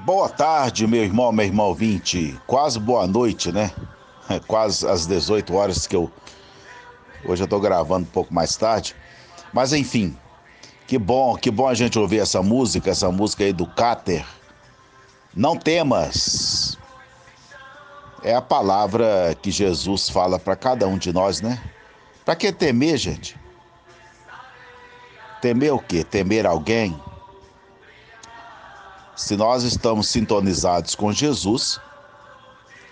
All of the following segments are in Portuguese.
Boa tarde, meu irmão ouvinte. Quase boa noite, né? Quase às 18 horas hoje eu tô gravando um pouco mais tarde. Mas enfim, que bom a gente ouvir essa música aí do Cáter. Não temas. É a palavra que Jesus fala para cada um de nós, né? Para que temer, gente? Temer o quê? Temer alguém? Se nós estamos sintonizados com Jesus,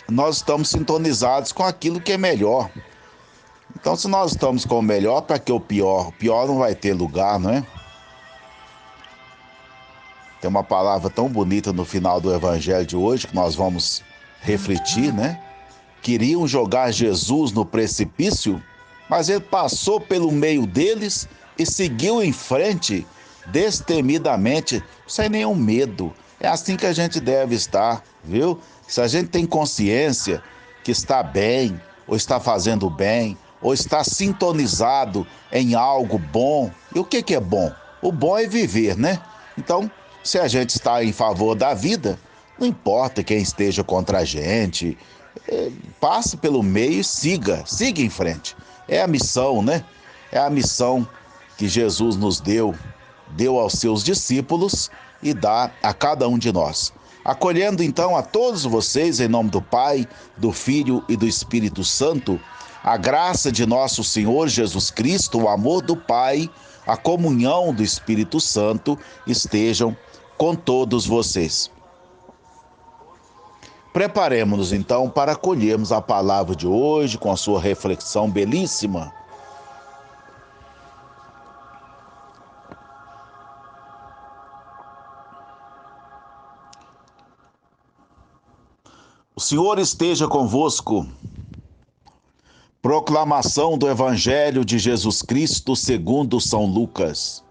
nós estamos sintonizados com aquilo que é melhor. Então, se nós estamos com o melhor, para que o pior? O pior não vai ter lugar, não é? Tem uma palavra tão bonita no final do evangelho de hoje que nós vamos refletir, né? Queriam jogar Jesus no precipício, mas ele passou pelo meio deles e seguiu em frente, destemidamente, sem nenhum medo. É assim que a gente deve estar, viu? Se a gente tem consciência que está bem, ou está fazendo bem, ou está sintonizado em algo bom. E o que é bom? O bom é viver, né? Então, se a gente está em favor da vida, não importa quem esteja contra a gente, passe pelo meio e siga em frente. É a missão, né? É a missão que Jesus nos deu aos seus discípulos e dá a cada um de nós. Acolhendo então a todos vocês, em nome do Pai, do Filho e do Espírito Santo, a graça de nosso Senhor Jesus Cristo, o amor do Pai, a comunhão do Espírito Santo estejam com todos vocês. Preparemos-nos então para acolhermos a palavra de hoje com a sua reflexão belíssima. O Senhor esteja convosco. Proclamação do Evangelho de Jesus Cristo segundo São Lucas.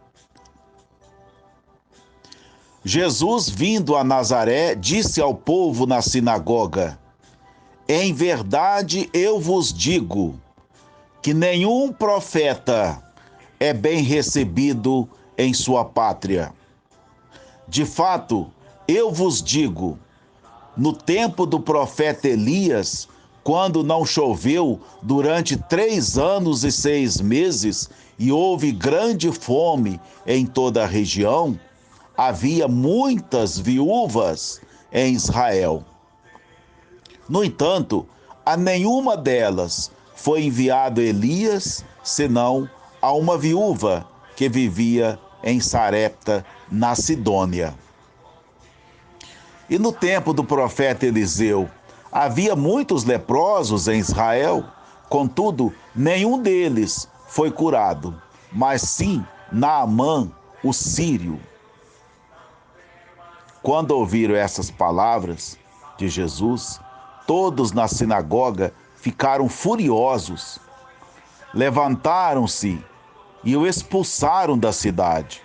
Jesus, vindo a Nazaré, disse ao povo na sinagoga: Em verdade eu vos digo que nenhum profeta é bem recebido em sua pátria. De fato, eu vos digo, no tempo do profeta Elias, quando não choveu durante 3 anos e 6 meses e houve grande fome em toda a região, havia muitas viúvas em Israel. No entanto, a nenhuma delas foi enviado Elias, senão a uma viúva que vivia em Sarepta, na Sidônia. E no tempo do profeta Eliseu, havia muitos leprosos em Israel, contudo, nenhum deles foi curado, mas sim Naamã, o sírio. Quando ouviram essas palavras de Jesus, todos na sinagoga ficaram furiosos. Levantaram-se e o expulsaram da cidade.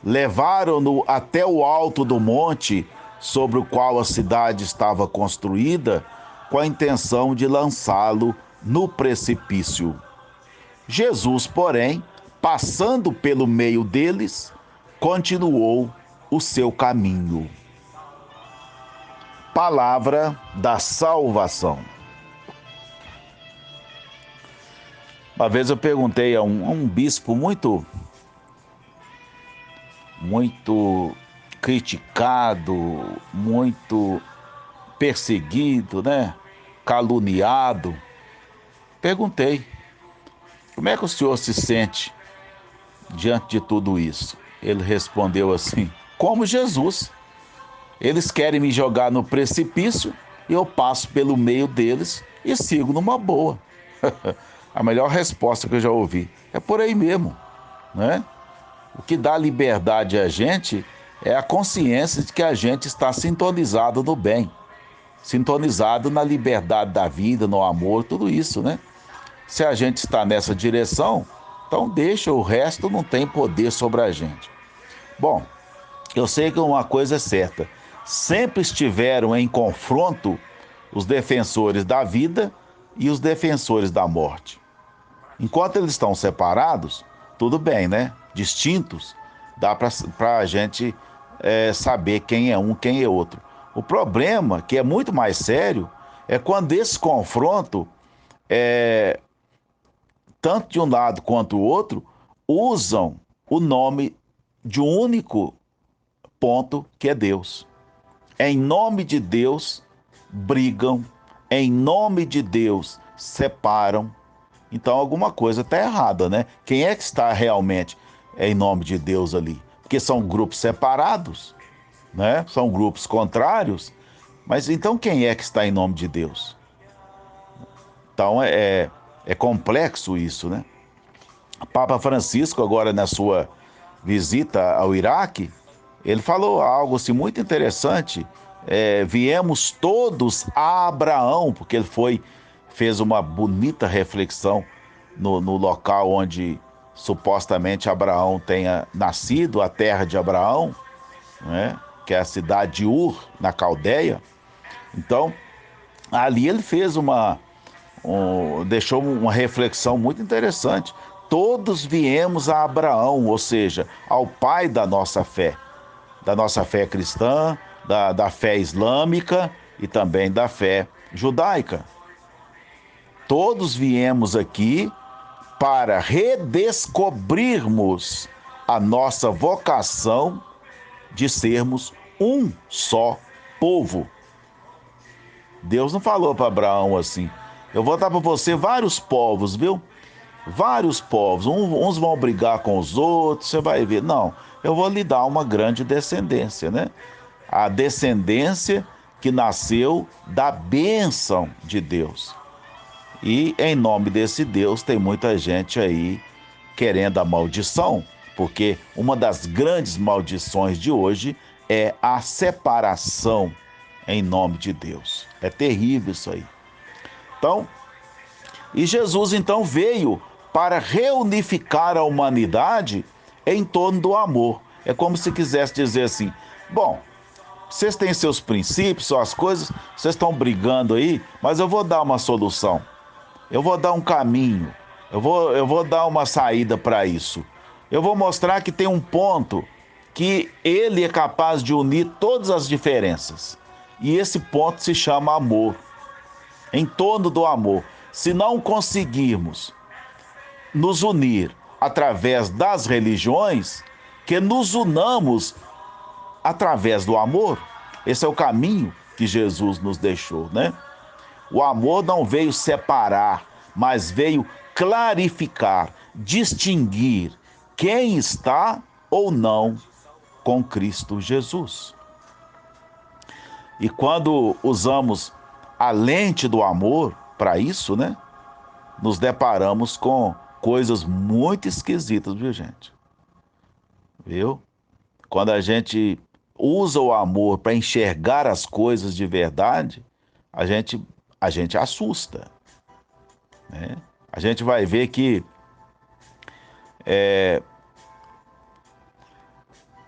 Levaram-no até o alto do monte sobre o qual a cidade estava construída, com a intenção de lançá-lo no precipício. Jesus, porém, passando pelo meio deles, continuou o seu caminho. Palavra da salvação. Uma vez eu perguntei a um bispo muito criticado, muito perseguido, né? Caluniado. Perguntei: como é que o senhor se sente diante de tudo isso? Ele respondeu assim: como Jesus. Eles querem me jogar no precipício, eu passo pelo meio deles e sigo numa boa. A melhor resposta que eu já ouvi. É por aí mesmo, né? O que dá liberdade a gente é a consciência de que a gente está sintonizado no bem, sintonizado na liberdade da vida, no amor, tudo isso, né? Se a gente está nessa direção, então deixa, o resto não tem poder sobre a gente. Bom, eu sei que uma coisa é certa, sempre estiveram em confronto os defensores da vida e os defensores da morte. Enquanto eles estão separados, tudo bem, né? Distintos, dá para a gente saber quem é um, quem é outro. O problema, que é muito mais sério, é quando esse confronto, tanto de um lado quanto do outro, usam o nome de um único ponto, que é Deus. Em nome de Deus, brigam, em nome de Deus, separam. Então alguma coisa está errada, né? Quem é que está realmente em nome de Deus ali? Porque são grupos separados, né? São grupos contrários. Mas então quem é que está em nome de Deus? Então é complexo isso, né? O Papa Francisco, agora na sua visita ao Iraque, ele falou algo assim muito interessante. Viemos todos a Abraão, porque fez uma bonita reflexão no local onde supostamente Abraão tenha nascido, a terra de Abraão, né? Que é a cidade de Ur, na Caldeia. Então, ali ele fez deixou uma reflexão muito interessante. Todos viemos a Abraão, ou seja, ao pai da nossa fé cristã, da fé islâmica e também da fé judaica. Todos viemos aqui para redescobrirmos a nossa vocação de sermos um só povo. Deus não falou para Abraão assim: eu vou dar para você vários povos, viu? Vários povos. Uns vão brigar com os outros, você vai ver. Não, eu vou lhe dar uma grande descendência, né? A descendência que nasceu da bênção de Deus. E em nome desse Deus tem muita gente aí querendo a maldição, porque uma das grandes maldições de hoje é a separação em nome de Deus. É terrível isso aí. Então, e Jesus então veio para reunificar a humanidade em torno do amor. É como se quisesse dizer assim: bom, vocês têm seus princípios, suas coisas, vocês estão brigando aí, mas eu vou dar uma solução. Eu vou dar um caminho. Eu vou dar uma saída para isso. Eu vou mostrar que tem um ponto que ele é capaz de unir todas as diferenças. E esse ponto se chama amor. Em torno do amor. Se não conseguirmos nos unir através das religiões, que nos unamos através do amor. Esse é o caminho que Jesus nos deixou, né? O amor não veio separar, mas veio clarificar, distinguir quem está ou não com Cristo Jesus. E quando usamos a lente do amor para isso, né? Nos deparamos com coisas muito esquisitas, viu, gente? Viu? Quando a gente usa o amor para enxergar as coisas de verdade, a gente assusta, né? A gente vai ver que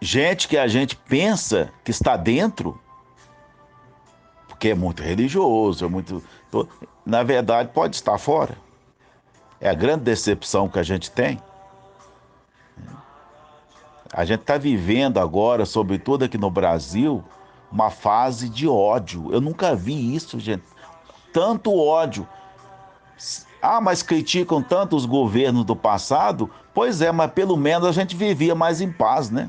gente que a gente pensa que está dentro, porque é muito religioso, na verdade pode estar fora. É a grande decepção que a gente tem. A gente está vivendo agora, sobretudo aqui no Brasil, uma fase de ódio. Eu nunca vi isso, gente. Tanto ódio. Ah, mas criticam tanto os governos do passado? Pois é, mas pelo menos a gente vivia mais em paz, né?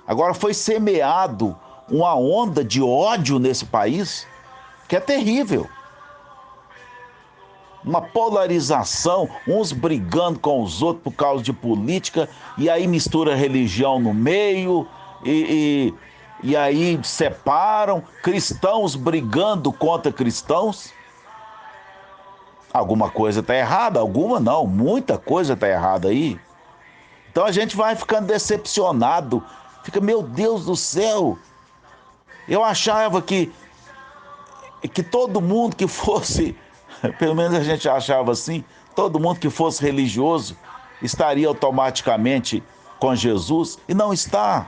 Agora foi semeado uma onda de ódio nesse país que é terrível. Uma polarização, uns brigando com os outros por causa de política, e aí mistura religião no meio, e aí separam, cristãos brigando contra cristãos. Alguma coisa está errada, alguma não, muita coisa está errada aí. Então a gente vai ficando decepcionado, fica, meu Deus do céu, eu achava que todo mundo que fosse, pelo menos a gente achava assim, todo mundo que fosse religioso estaria automaticamente com Jesus, e não está.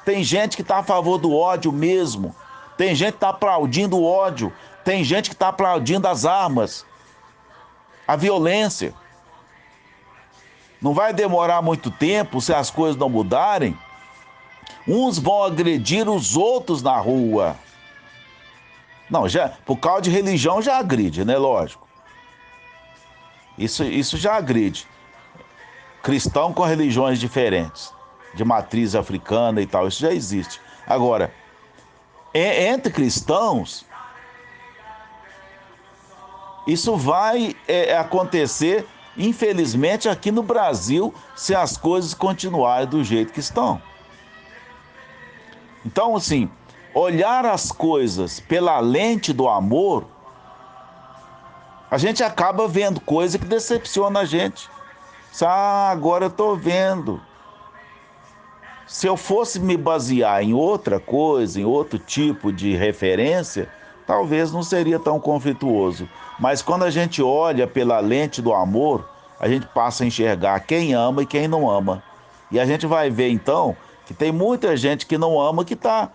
Tem gente que está a favor do ódio mesmo, tem gente que está aplaudindo o ódio, tem gente que está aplaudindo as armas, a violência. Não vai demorar muito tempo, se as coisas não mudarem, uns vão agredir os outros na rua. Não, já, por causa de religião já agride, né? Lógico. Isso já agride. Cristão com religiões diferentes, de matriz africana e tal, isso já existe. Agora, entre cristãos, isso vai acontecer, infelizmente, aqui no Brasil, se as coisas continuarem do jeito que estão. Então, assim, olhar as coisas pela lente do amor, a gente acaba vendo coisa que decepciona a gente. Ah, agora eu estou vendo. Se eu fosse me basear em outra coisa, em outro tipo de referência, talvez não seria tão conflituoso. Mas quando a gente olha pela lente do amor, a gente passa a enxergar quem ama e quem não ama. E a gente vai ver então que tem muita gente que não ama que tá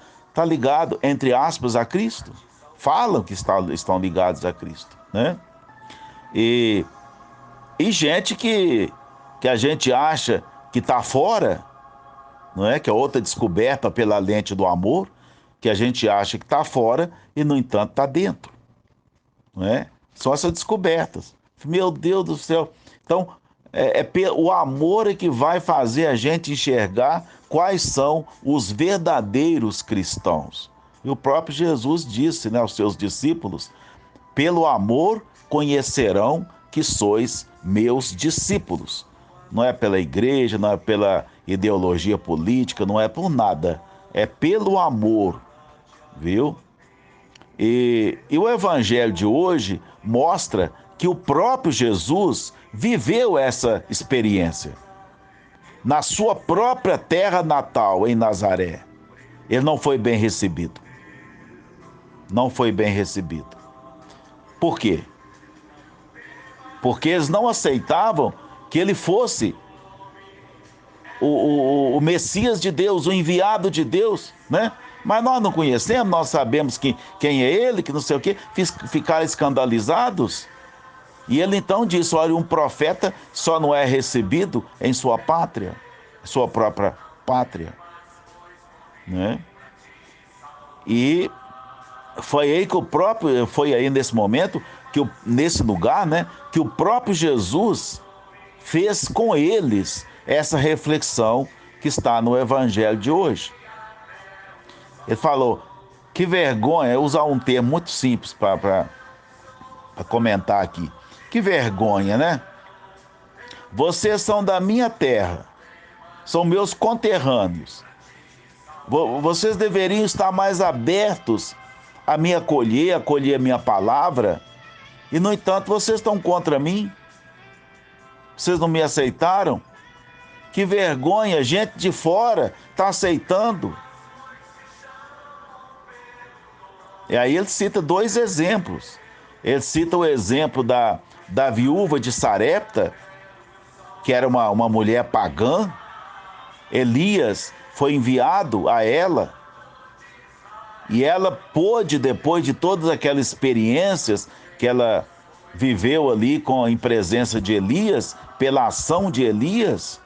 ligado, entre aspas, a Cristo. Falam que estão ligados a Cristo, né? E gente que a gente acha que está fora, não é? Que é outra descoberta pela lente do amor, que a gente acha que está fora e, no entanto, está dentro, não é? São essas descobertas. Meu Deus do céu. Então, o amor é que vai fazer a gente enxergar quais são os verdadeiros cristãos. E o próprio Jesus disse, né, aos seus discípulos: pelo amor conhecerão que sois meus discípulos. Não é pela igreja, não é pela ideologia política, não é por nada. É pelo amor, viu? E o evangelho de hoje mostra que o próprio Jesus viveu essa experiência. Na sua própria terra natal, em Nazaré, ele não foi bem recebido. Não foi bem recebido. Por quê? Porque eles não aceitavam que ele fosse o Messias de Deus, o enviado de Deus, né? Mas nós não conhecemos, nós sabemos quem é ele, que não sei o quê, ficaram escandalizados. E ele então disse: olha, um profeta só não é recebido em sua pátria, sua própria pátria, né? E foi aí nesse momento, nesse lugar, né, que o próprio Jesus fez com eles essa reflexão que está no evangelho de hoje. Ele falou: que vergonha, usar um termo muito simples para comentar aqui. Que vergonha, né? Vocês são da minha terra, são meus conterrâneos. Vocês deveriam estar mais abertos a me acolher a minha palavra, e no entanto vocês estão contra mim. Vocês não me aceitaram? Que vergonha, gente de fora está aceitando. E aí ele cita dois exemplos. Ele cita o exemplo da viúva de Sarepta, que era uma mulher pagã. Elias foi enviado a ela, e ela pôde, depois de todas aquelas experiências que ela viveu ali em presença de Elias, pela ação de Elias,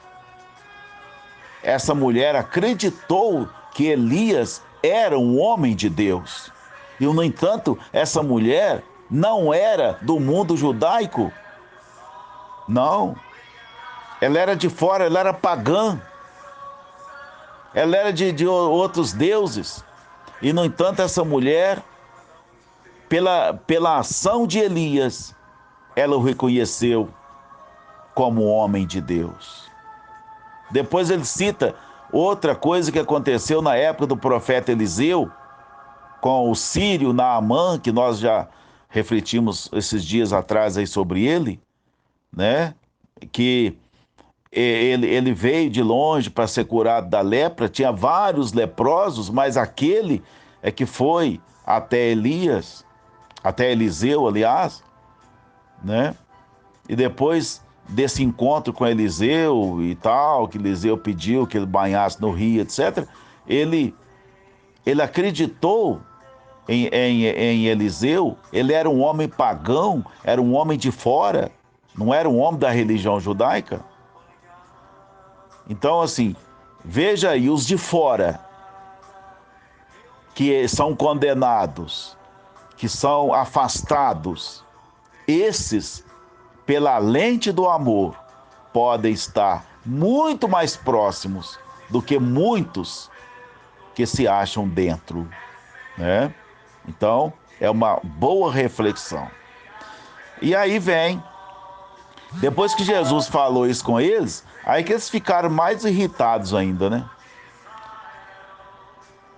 essa mulher acreditou que Elias era um homem de Deus. E, no entanto, essa mulher não era do mundo judaico. Não. Ela era de fora, ela era pagã. Ela era de outros deuses. E, no entanto, essa mulher, pela ação de Elias, ela o reconheceu como homem de Deus. Depois ele cita outra coisa que aconteceu na época do profeta Eliseu, com o sírio Naamã, que nós já refletimos esses dias atrás aí sobre ele, né? Que ele veio de longe para ser curado da lepra, tinha vários leprosos, mas aquele é que foi até Elias, até Eliseu, aliás, né? E depois desse encontro com Eliseu e tal, que Eliseu pediu que ele banhasse no rio, etc., ele, ele acreditou em Eliseu. Ele era um homem pagão, era um homem de fora, não era um homem da religião judaica. Então, assim, veja aí, os de fora, que são condenados, que são afastados, esses, pela lente do amor, podem estar muito mais próximos do que muitos que se acham dentro, né? Então, é uma boa reflexão. E aí vem, depois que Jesus falou isso com eles, aí que eles ficaram mais irritados ainda, né?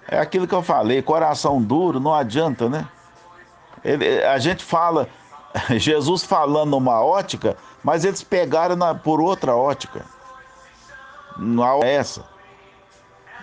É aquilo que eu falei, coração duro não adianta, né? A gente fala, Jesus falando numa ótica, mas eles pegaram por outra ótica. Não é essa.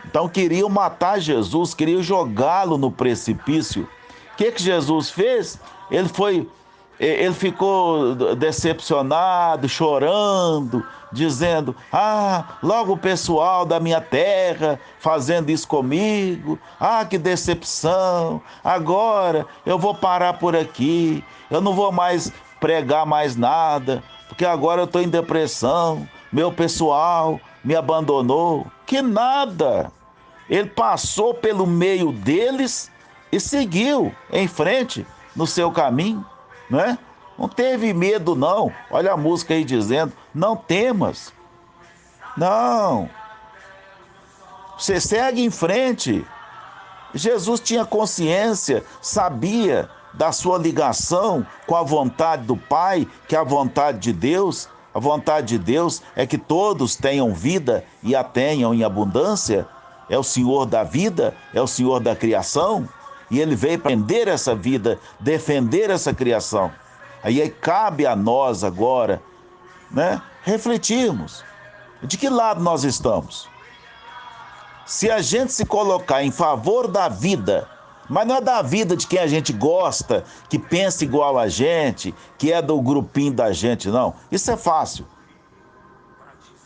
Então queriam matar Jesus, queriam jogá-lo no precipício. O que Jesus fez? Ele ficou decepcionado, chorando, dizendo: ah, logo o pessoal da minha terra fazendo isso comigo, ah, que decepção, agora eu vou parar por aqui, eu não vou mais pregar mais nada, porque agora eu estou em depressão, meu pessoal me abandonou. Que nada! Ele passou pelo meio deles e seguiu em frente no seu caminho, não é? Não teve medo, não. Olha a música aí dizendo: não temas. Não. Você segue em frente. Jesus tinha consciência, sabia da sua ligação com a vontade do Pai, que é a vontade de Deus. A vontade de Deus é que todos tenham vida e a tenham em abundância. É o Senhor da vida, é o Senhor da criação, e Ele veio para defender essa vida, defender essa criação. Aí cabe a nós agora, né, refletirmos de que lado nós estamos. Se a gente se colocar em favor da vida, mas não é da vida de quem a gente gosta, que pensa igual a gente, que é do grupinho da gente, não. Isso é fácil.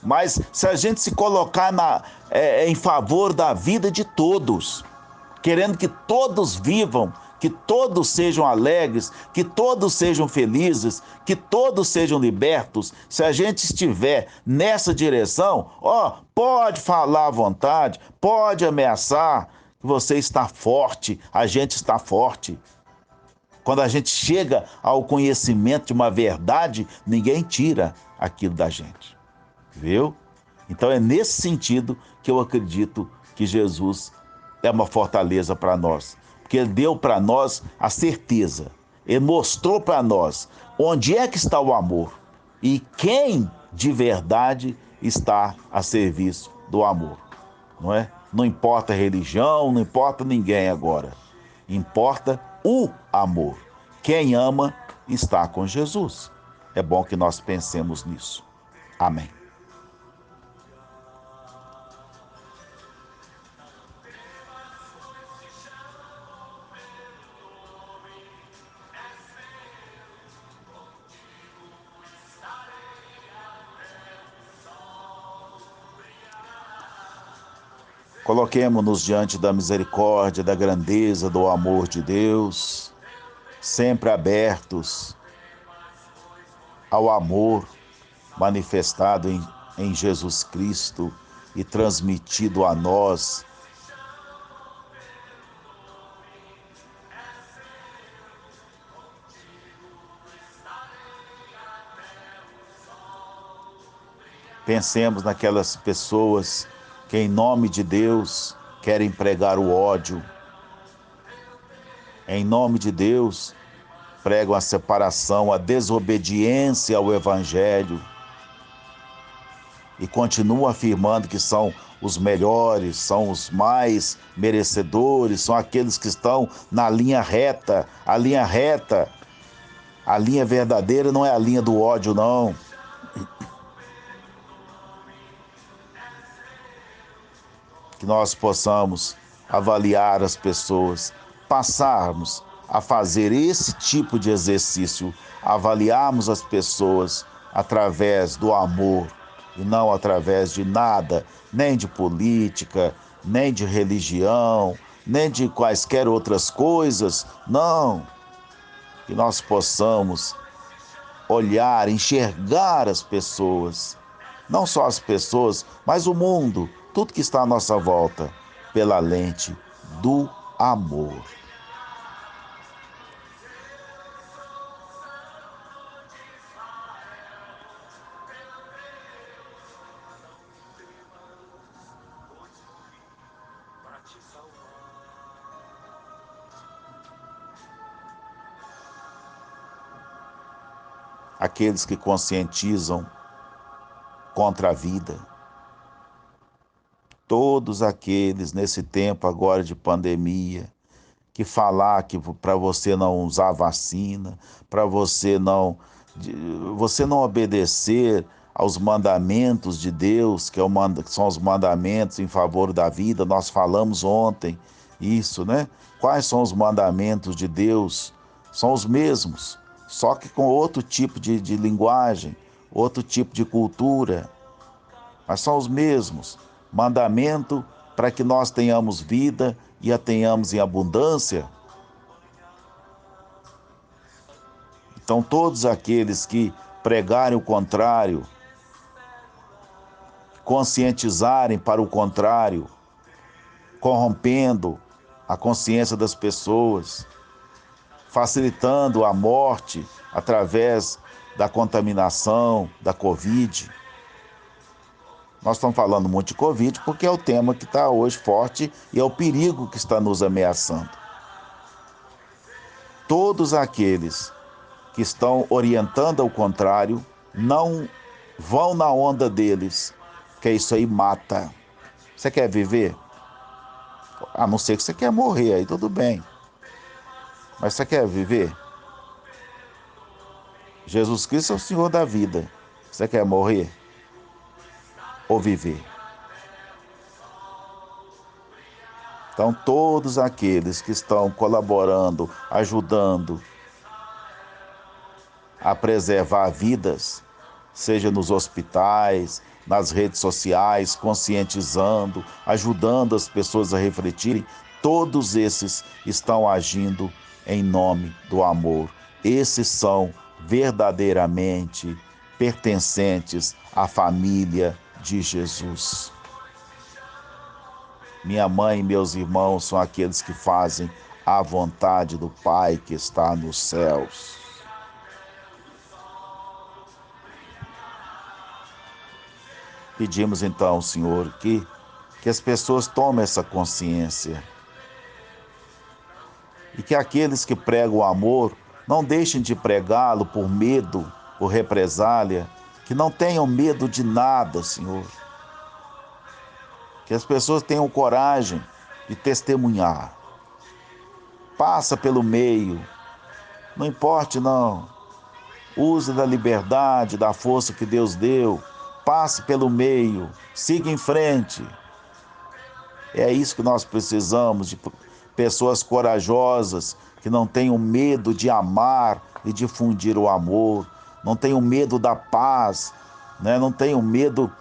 Mas se a gente se colocar em favor da vida de todos, querendo que todos vivam, que todos sejam alegres, que todos sejam felizes, que todos sejam libertos, se a gente estiver nessa direção, pode falar à vontade, pode ameaçar, que você está forte, a gente está forte. Quando a gente chega ao conhecimento de uma verdade, ninguém tira aquilo da gente. Viu? Então é nesse sentido que eu acredito que Jesus é uma fortaleza para nós. Porque Ele deu para nós a certeza. Ele mostrou para nós onde é que está o amor e quem de verdade está a serviço do amor. Não é? Não importa a religião, não importa ninguém agora. Importa o amor. Quem ama está com Jesus. É bom que nós pensemos nisso. Amém. Coloquemo-nos diante da misericórdia, da grandeza, do amor de Deus, sempre abertos ao amor manifestado em Jesus Cristo e transmitido a nós. Pensemos naquelas pessoas que, em nome de Deus, querem pregar o ódio. Em nome de Deus, pregam a separação, a desobediência ao Evangelho e continuam afirmando que são os melhores, são os mais merecedores, são aqueles que estão na linha reta. A linha reta A linha verdadeira não é a linha do ódio, não. Que nós possamos avaliar as pessoas, passarmos a fazer esse tipo de exercício, avaliarmos as pessoas através do amor e não através de nada, nem de política, nem de religião, nem de quaisquer outras coisas, não. Que nós possamos olhar, enxergar as pessoas, não só as pessoas, mas o mundo, tudo que está à nossa volta, pela lente do amor. Aqueles que conscientizam contra a vida, todos aqueles nesse tempo agora de pandemia, que falar que para você não usar vacina, para você não obedecer aos mandamentos de Deus, que são os mandamentos em favor da vida. Nós falamos ontem isso, né? Quais são os mandamentos de Deus? São os mesmos, só que com outro tipo de linguagem, outro tipo de cultura, mas são os mesmos. Mandamento para que nós tenhamos vida e a tenhamos em abundância. Então, todos aqueles que pregarem o contrário, conscientizarem para o contrário, corrompendo a consciência das pessoas, facilitando a morte através da contaminação, da Covid. Nós estamos falando muito de Covid porque é o tema que está hoje forte e é o perigo que está nos ameaçando. Todos aqueles que estão orientando ao contrário não vão na onda deles, que isso aí mata. Você quer viver? A não ser que você quer morrer, aí tudo bem. Mas você quer viver? Jesus Cristo é o Senhor da vida. Você quer morrer ou viver? Então, todos aqueles que estão colaborando, ajudando a preservar vidas, seja nos hospitais, nas redes sociais, conscientizando, ajudando as pessoas a refletirem, todos esses estão agindo em nome do amor. Esses são verdadeiramente pertencentes à família de Jesus. Minha mãe e meus irmãos são aqueles que fazem a vontade do Pai que está nos céus. Pedimos então, Senhor, que as pessoas tomem essa consciência e que aqueles que pregam o amor não deixem de pregá-lo por medo, por represália, que não tenham medo de nada, Senhor. Que as pessoas tenham coragem de testemunhar. Passa pelo meio, não importe não. Use da liberdade, da força que Deus deu. Passe pelo meio, siga em frente. É isso que nós precisamos, de pessoas corajosas, que não tenham medo de amar e difundir o amor, não tenham medo da paz, né? Não tenham medo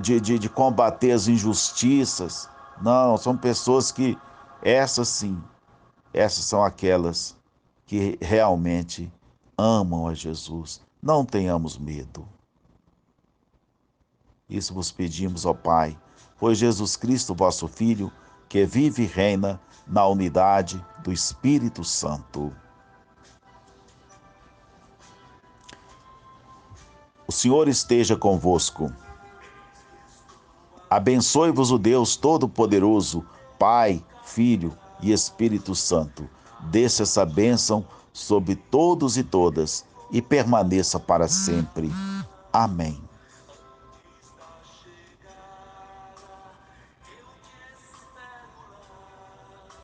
de combater as injustiças. Não, são pessoas que, essas sim, essas são aquelas que realmente amam a Jesus. Não tenhamos medo. Isso vos pedimos, ó Pai, por Jesus Cristo, vosso Filho, que vive e reina na unidade do Espírito Santo. O Senhor esteja convosco. Abençoe-vos o Deus Todo-Poderoso, Pai, Filho e Espírito Santo. Desça essa bênção sobre todos e todas e permaneça para sempre. Amém.